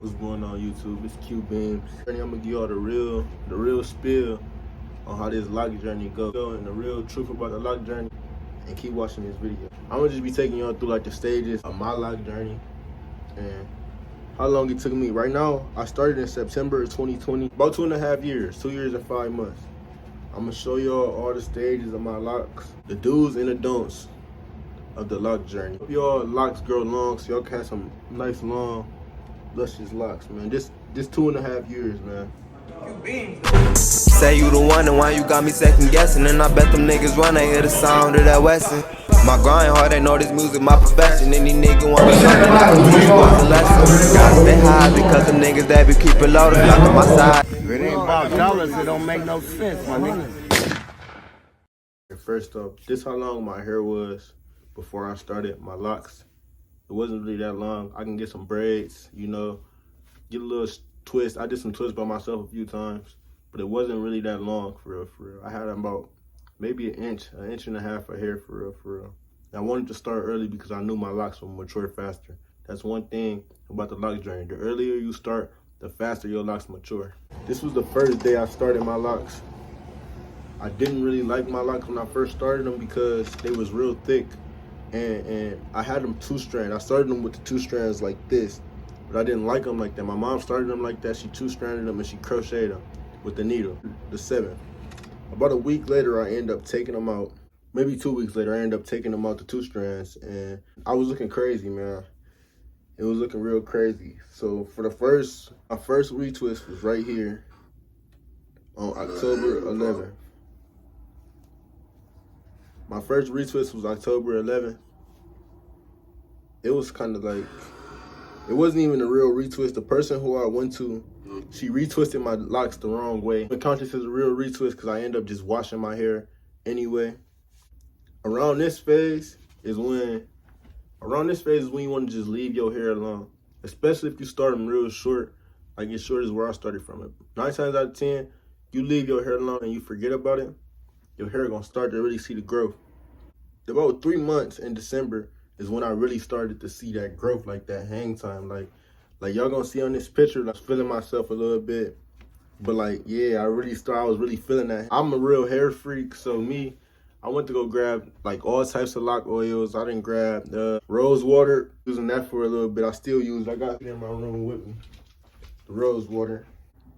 What's going on YouTube? It's Q Beams. I'm gonna give y'all the real spill on how this lock journey goes and the real truth about the lock journey, and keep watching this video. I'm gonna just be taking y'all through like the stages of my lock journey and how long it took me. Right now, I started in September of 2020, about 2.5 years, 2 years and 5 months. I'm gonna show y'all all the stages of my locks, the do's and the don'ts of the lock journey. Hope y'all locks grow long so y'all can have some nice long luscious locks, man. This 2.5 years, man. Say you the one and why you got me second guessing. And I bet them niggas run, they hear the sound of that Wesson. My grind hard, they know this music my profession. Any nigga wanna something like a lesson. Gotta stay high because the niggas that be keeping loaded lock on my side. If it ain't about dollars, it don't make no sense, my nigga. First off, this how long my hair was before I started my locks. It wasn't really that long. I can get some braids, you know, get a little twist. I did some twists by myself a few times, but it wasn't really that long, for real. I had about maybe an inch and a half of hair, for real. And I wanted to start early because I knew my locks would mature faster. That's one thing about the lock journey. The earlier you start, the faster your locks mature. This was the first day I started my locks. I didn't really like my locks when I first started them because they was real thick. And I had them 2-strand. I started them with the 2 strands like this, but I didn't like them like that. My mom started them like that. She 2-stranded them and she crocheted them with the needle, the 7. About a week later, I ended up taking them out. Maybe 2 weeks later, I ended up taking them out, the 2 strands, and I was looking crazy, man. It was looking real crazy. So for my first retwist was right here on October 11th. My first retwist was October 11th. It was kind of like, it wasn't even a real retwist. The person who I went to, she retwisted my locks the wrong way. The contest is a real retwist because I end up just washing my hair anyway. Around this phase is when you want to just leave your hair alone, especially if you start them real short. Like as short as where I started from it. 9 times out of 10, you leave your hair alone and you forget about it, your hair gonna start to really see the growth. About 3 months in December is when I really started to see that growth, like that hang time. Like y'all gonna see on this picture, I was feeling myself a little bit. But like, yeah, I was really feeling that. I'm a real hair freak, so I went to go grab like all types of lock oils. I didn't grab the rose water, using that for a little bit. I still use, I got it in my room with me, the rose water.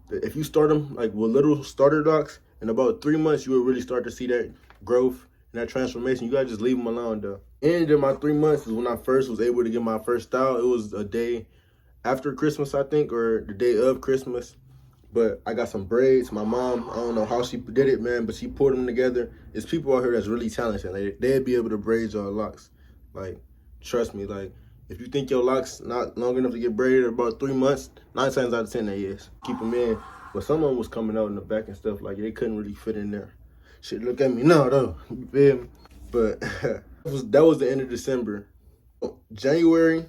If you start them like with little starter locks, in about 3 months, you will really start to see that growth and that transformation. You gotta just leave them alone though. And in my 3 months is when I first was able to get my first style. It was a day after Christmas, I think, or the day of Christmas. But I got some braids. My mom, I don't know how she did it, man, but she put them together. There's people out here that's really talented. They'd be able to braid your locks. Like, trust me, like, if you think your locks not long enough to get braided in about 3 months, 9 times out of 10 they is. Keep them in. But some of them was coming out in the back and stuff, like they couldn't really fit in there. Shit, look at me now though, you feel me? But that was the end of December. January,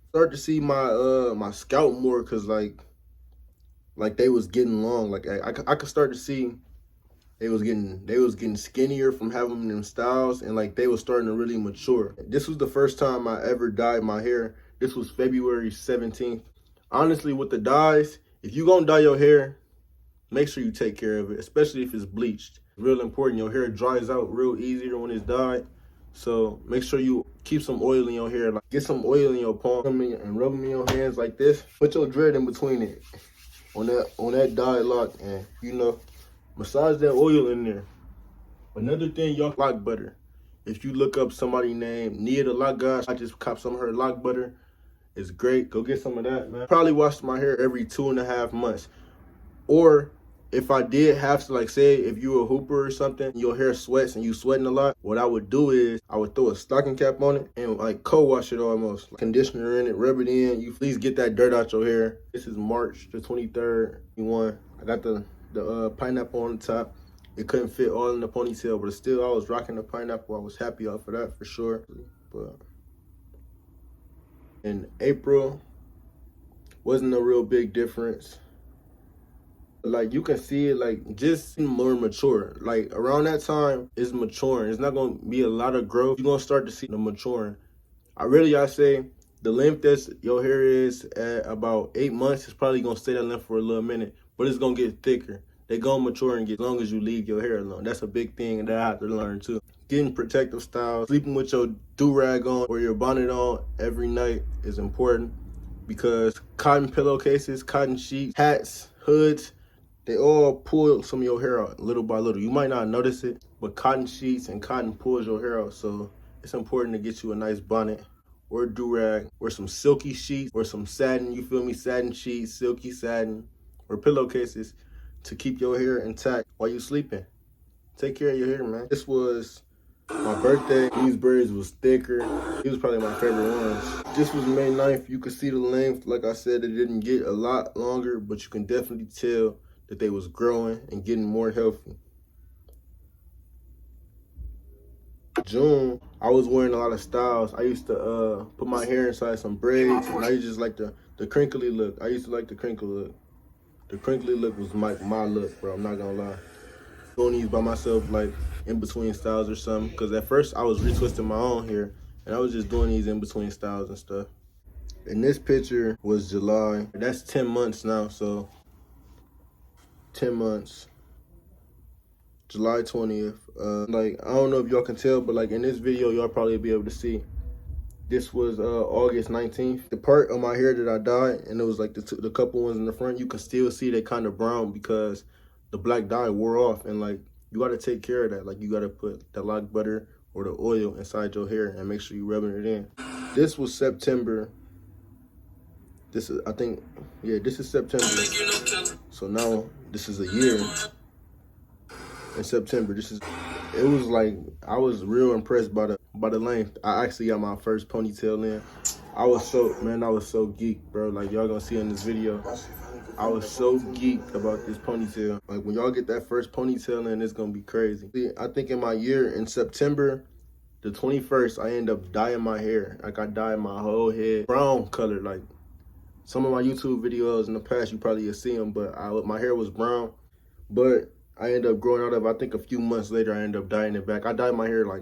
start to see my my scalp more, cause like they was getting long. Like I could start to see they was getting skinnier from having them styles, and like they was starting to really mature. This was the first time I ever dyed my hair. This was February 17th. Honestly, with the dyes, if you gonna dye your hair, make sure you take care of it, especially if it's bleached. Real important, your hair dries out real easier when it's dyed. So make sure you keep some oil in your hair. Like get some oil in your palm and rub them in your hands like this. Put your dread in between it on that dye lock, and you know, massage that oil in there. Another thing, y'all, lock butter. If you look up somebody named Nia the Lock God, I just cop some of her lock butter. It's great. Go get some of that, man. Probably wash my hair every 2.5 months. Or if I did have to, like, say if you a hooper or something, your hair sweats and you sweating a lot, what I would do is I would throw a stocking cap on it and like co-wash it almost. Like, conditioner in it, rub it in. You please get that dirt out your hair. This is March the 23rd. I got the pineapple on the top. It couldn't fit all in the ponytail, but still I was rocking the pineapple. I was happy off of that for sure. But in April, wasn't a real big difference. Like you can see it like just more mature. Like around that time, it's maturing. It's not gonna be a lot of growth. You're gonna start to see the maturing. I say The length that your hair is at about 8 months, it's probably gonna stay that length for a little minute, but it's gonna get thicker. They gonna mature and get as long as you leave your hair alone. That's a big thing that I have to learn too. Getting protective styles, sleeping with your do-rag on or your bonnet on every night is important because cotton pillowcases, cotton sheets, hats, hoods, they all pull some of your hair out little by little. You might not notice it, but cotton sheets and cotton pulls your hair out. So it's important to get you a nice bonnet or a do-rag or some silky sheets or some satin, you feel me, satin sheets, silky satin, or pillowcases to keep your hair intact while you're sleeping. Take care of your hair, man. This was my birthday. These braids was thicker. These was probably my favorite ones. This was May 9th. You could see the length. Like I said, it didn't get a lot longer, but you can definitely tell that they was growing and getting more healthy. June, I was wearing a lot of styles. I used to put my hair inside some braids, and I used to just like the crinkly look. I used to like the crinkly look. The crinkly look was my look, bro. I'm not gonna lie. Doing these by myself, like in between styles or something. Because at first I was retwisting my own hair, and I was just doing these in between styles and stuff. And this picture was July. That's 10 months now, so 10 months. July 20th. Like, I don't know if y'all can tell, but like in this video, y'all probably be able to see. This was August 19th. The part of my hair that I dyed, and it was like the couple ones in the front, you can still see they kind of brown because the black dye wore off, and like you gotta take care of that. Like you gotta put the lock butter or the oil inside your hair and make sure you rubbing it in. This was September. This is, I think, yeah, this is September. So now this is a year. In September, it was like, I was real impressed by the length. I actually got my first ponytail in. I was so geeked, bro. Like y'all gonna see in this video. I was so geeked about this ponytail. Like when y'all get that first ponytail in, it's gonna be crazy. See, I think in my year, in September the 21st, I end up dyeing my hair. Like I dyed my whole head brown color. Like some of my YouTube videos in the past, you probably have seen them, but my hair was brown. But I ended up growing out of, I think a few months later, I ended up dyeing it back. I dyed my hair like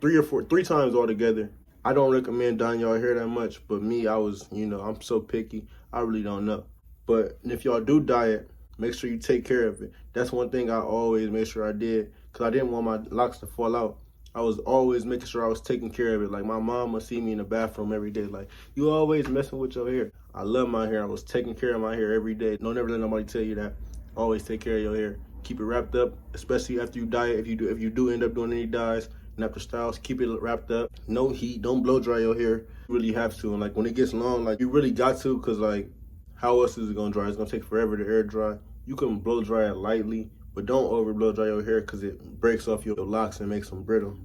three times altogether. I don't recommend dyeing your hair that much, but me, I was, you know, I'm so picky. I really don't know. But if y'all do dye it, make sure you take care of it. That's one thing I always made sure I did, because I didn't want my locks to fall out. I was always making sure I was taking care of it. Like my mom would see me in the bathroom every day, like, you always messing with your hair. I love my hair. I was taking care of my hair every day. Don't ever let nobody tell you that. Always take care of your hair. Keep it wrapped up, especially after you dye it. If you do end up doing any dyes and after styles, keep it wrapped up. No heat, don't blow dry your hair. You really have to. And like when it gets long, like you really got to, because like how else is it gonna dry? It's gonna take forever to air dry. You can blow dry it lightly, but don't over blow dry your hair because it breaks off your locks and makes them brittle.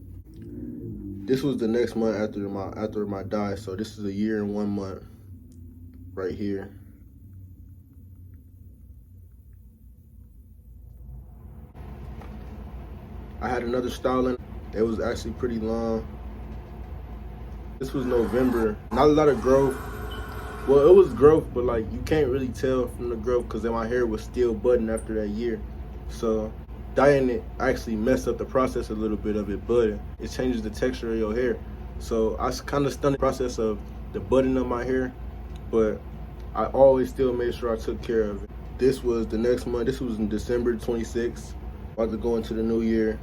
This was the next month after my dye, so this is a year and 1 month right here. I had another styling. It was actually pretty long. This was November. Not a lot of growth. Well, it was growth, but like you can't really tell from the growth because then my hair was still budding after that year. So dyeing it actually messed up the process a little bit of it budding. It changes the texture of your hair. So I kind of stunned the process of the budding of my hair, but I always still made sure I took care of it. This was the next month. This was in December 26th. About to go into the new year.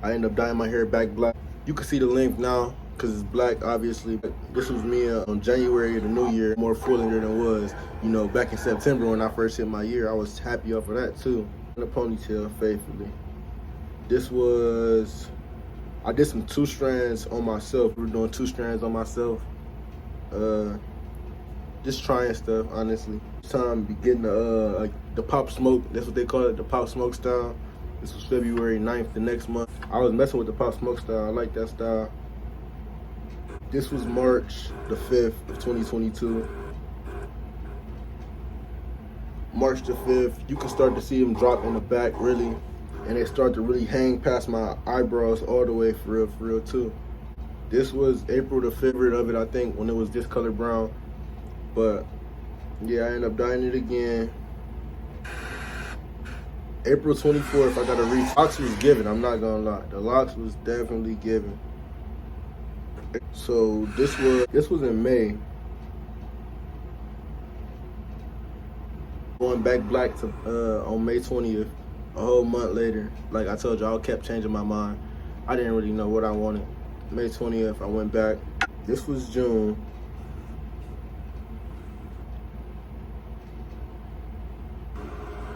I ended up dyeing my hair back black. You can see the length now because it's black, obviously. But this was me on January of the new year, more fuller than it was, you know, back in September when I first hit my year. I was happy off of that too. In the ponytail, faithfully. This was, I did some 2 strands on myself. We were doing 2 strands on myself. Just trying stuff, honestly. This time be getting like the pop smoke. That's what they call it, the pop smoke style. This was February 9th, the next month. I was messing with the pop smoke style. I like that style. This was March the 5th of 2022. March the 5th, you can start to see them drop in the back, really. And they start to really hang past my eyebrows all the way, for real too. This was April the 5th of it, I think, when it was this color brown. But yeah, I ended up dyeing it again. April 24th, I got a reach. Locks was given, I'm not gonna lie. The locks was definitely given. So this was in May. Going back black to on May 20th, a whole month later. Like I told y'all, I kept changing my mind. I didn't really know what I wanted. May 20th, I went back. This was June.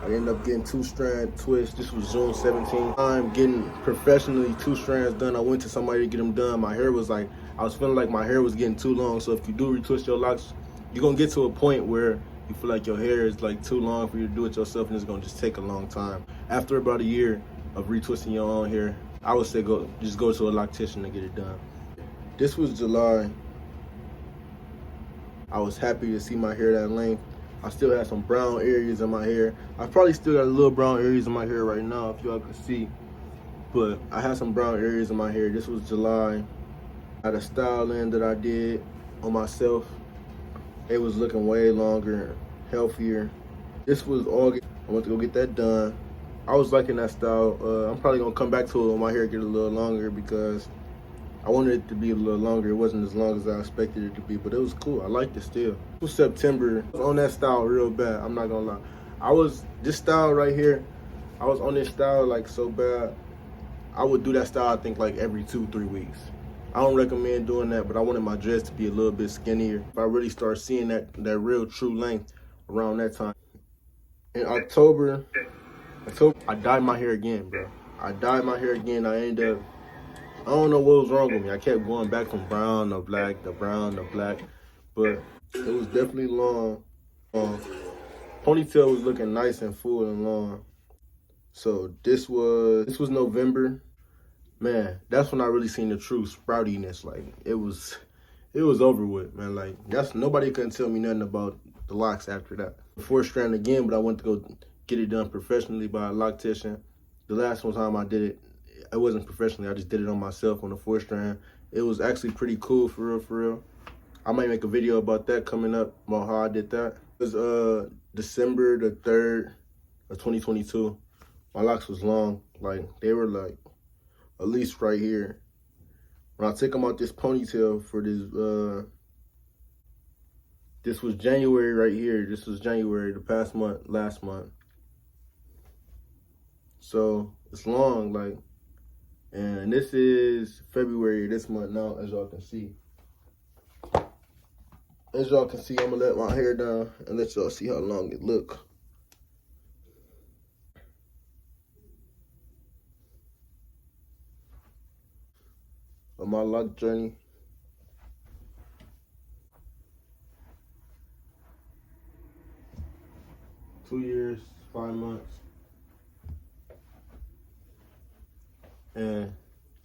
I ended up getting 2-strand twists. This was June 17th. I'm getting professionally 2 strands done. I went to somebody to get them done. My hair was like, I was feeling like my hair was getting too long. So if you do retwist your locks, you're gonna get to a point where you feel like your hair is like too long for you to do it yourself, and it's gonna just take a long time. After about a year of retwisting your own hair, I would say just go to a loctician to get it done. This was July. I was happy to see my hair that length. I still had some brown areas in my hair. I probably still got a little brown areas in my hair right now, if y'all can see. But I had some brown areas in my hair. This was July. I had a style in that I did on myself. It was looking way longer, healthier. This was August. I went to go get that done. I was liking that style. I'm probably gonna come back to it when my hair get a little longer because I wanted it to be a little longer. It wasn't as long as I expected it to be, but it was cool. I liked it still. It was September. I was on that style real bad. I'm not gonna lie. This style right here, I was on this style like so bad. I would do that style, I think, like every 2-3 weeks. I don't recommend doing that, but I wanted my dress to be a little bit skinnier. If I really start seeing that real true length around that time. In October, I dyed my hair again, bro. I dyed my hair again. I ended up, I don't know what was wrong with me. I kept going back from brown to black, to brown to black, but it was definitely long. Ponytail was looking nice and full and long. So this was November. Man, that's when I really seen the true sproutiness. Like it was over with, man. Like nobody couldn't tell me nothing about the locks after that. 4-strand again, but I went to go get it done professionally by a loctician. The last one time I did it, it wasn't professionally. I just did it on myself on the 4-strand. It was actually pretty cool, for real, for real. I might make a video about that coming up, about how I did that. It was December the 3rd of 2022. My locks was long. Like they were like at least right here. When I took them out this ponytail for this was January right here. This was January, the past month, last month. So it's long, like, and this is February this month now, as y'all can see. As y'all can see, I'm gonna let my hair down and let y'all see how long it look. On my lock journey. Two years, 5 months. And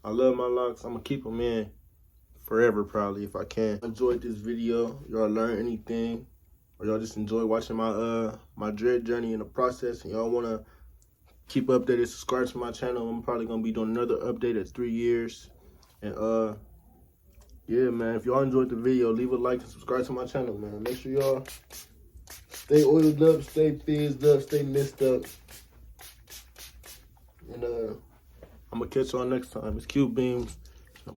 I love my locks. I'm gonna keep them in forever, probably, if I can. Enjoyed this video. Y'all learn anything, or y'all just enjoy watching my my dread journey in the process, and y'all wanna keep updated, subscribe to my channel. I'm probably gonna be doing another update at 3 years. And yeah, man, if y'all enjoyed the video, leave a like and subscribe to my channel, man. Make sure y'all stay oiled up, stay fizzed up, stay missed up. And I'm gonna catch y'all next time. It's Q Beams.